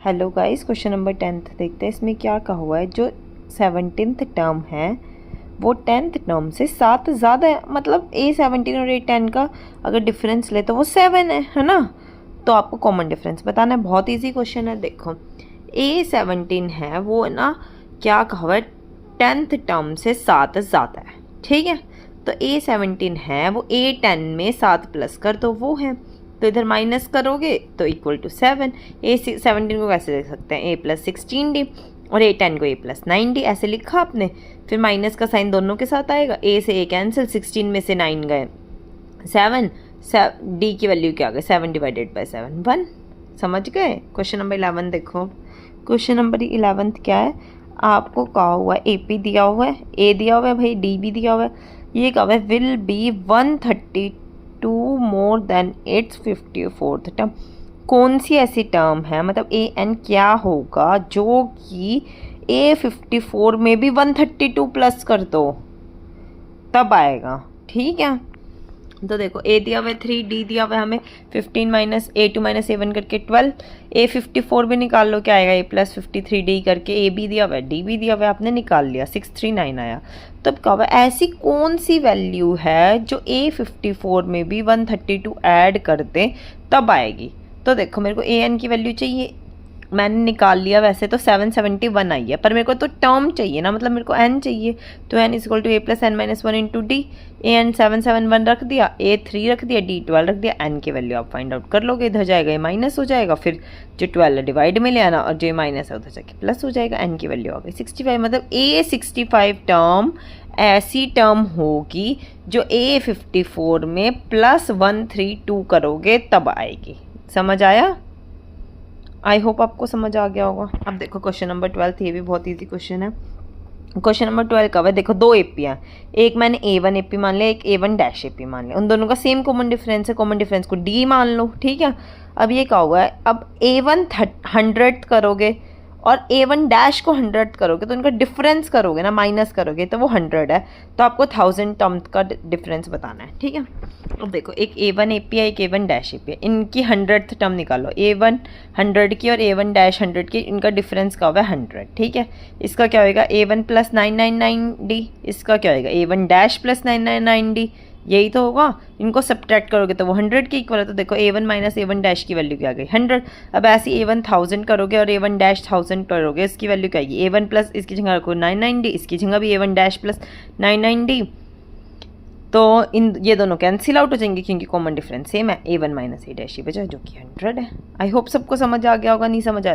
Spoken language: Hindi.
Hello guys, question number 10th देखते हैं। इसमें क्या कहा हुआ है, जो 17th टर्म है वो 10th टर्म से 7 ज़्यादा है। मतलब A17 और A10 का अगर डिफरेंस ले तो वो 7 है ना। तो आपको कॉमन डिफरेंस बताना है। बहुत इजी क्वेश्चन है। देखो A17 है वो ना, क्या कहा हुआ है, 10th टर्म से 7 ज़्यादा है। ठीक है, तो A17 है वो A10 में 7 प्लस कर तो वो है, तो इधर माइनस करोगे तो इक्वल टू 7। A17 को कैसे लिख सकते हैं, A+16D और A10 को A+9D ऐसे लिखा आपने। फिर माइनस का साइन दोनों के साथ आएगा, A से A कैंसिल, 16 में से 9 गए 7, D की वैल्यू क्या आ गई 7 डिवाइडेड बाई 7 1। समझ गए। क्वेश्चन नंबर 11 देखो। क्वेश्चन नंबर 11 क्या है, आपको कहा हुआ है AP दिया हुआ है, A दिया हुआ है भाई, D भी दिया हुआ है। ये कहा हुआ है will be 132 more than it's 54th term. कौन सी ऐसी टर्म है, मतलब AN क्या होगा जो कि A54 में भी 132 प्लस कर दो तब आएगा। ठीक है, तो देखो A दिया हुआ है 3, D दिया हुआ है हमें 15 माइनस A2 माइनस A1 करके 12, A54 भी निकाल लो क्या आएगा A+53D करके, A भी दिया हुआ है D भी दिया हुआ है, आपने निकाल लिया 639 आया। तब कहा हुआ ऐसी कौन सी वैल्यू है जो A54 में भी 132 ऐड कर दे तब आएगी। तो देखो मेरे को AN की वैल्यू चाहिए, मैंने निकाल लिया। वैसे तो 771 आई है, पर मेरे को तो टर्म चाहिए ना, मतलब मेरे को n चाहिए। तो n is equal to A+n-1 into D. AN 771 रख दिया, A3 रख दिया, D 12 रख दिया। n की वैल्यू आप फाइंड आउट कर लोगे। इधर जाएगा ये माइनस हो जाएगा, फिर जो 12 डिवाइड में ले आना और जो माइनस है उधर जाके प्लस हो जाएगा। n की वैल्यू आ गई 65। मतलब A65 टर्म ऐसी टर्म होगी जो A54 में +132 करोगे तब आएगी। समझ आया? आई होप आपको समझ आ गया होगा। अब देखो क्वेश्चन नंबर 12, ये भी बहुत इजी क्वेश्चन है। क्वेश्चन नंबर 12 का है, देखो दो AP हैं, एक मैंने A1 AP मान लिया, एक A1 डैश AP मान लिया। उन दोनों का सेम कॉमन डिफरेंस है, कॉमन डिफरेंस को D मान लो। ठीक है, अब ये क्या हुआ है, अब A1 100 करोगे और A1 डैश को 100 करोगे तो इनका डिफरेंस करोगे ना, माइनस करोगे तो वो 100 है। तो आपको 1000 टर्म का डिफरेंस बताना है। ठीक है, अब देखो एक A1 AP है, एक A1 डैश AP है, इनकी 100th टर्म निकालो। A1 100 की और A1 डैश 100 की, इनका डिफरेंस क्या होगा 100। ठीक है, इसका क्या होगा A1 + 999D, इसका क्या होगा A1 डैश + 999D, यही तो होगा। इनको सब्ट्रैक्ट करोगे तो वो 100 के इक्वल है। तो देखो A1 माइनस A1 डैश की वैल्यू क्या आ गई 100। अब ऐसे A1 1000 करोगे और A1 डैश 1000 करोगे, इसकी वैल्यू क्या आएगी A1 प्लस इसकी जगह रखो 99D, इसकी जगह भी A1 डैश + 99D। तो इन ये दोनों कैंसिल आउट हो जाएंगे क्योंकि कॉमन डिफरेंस सेम है, A1 माइनस A डैश ही बचा जो कि 100 है। आई होप सबको समझ आ गया होगा। नहीं समझ आया तो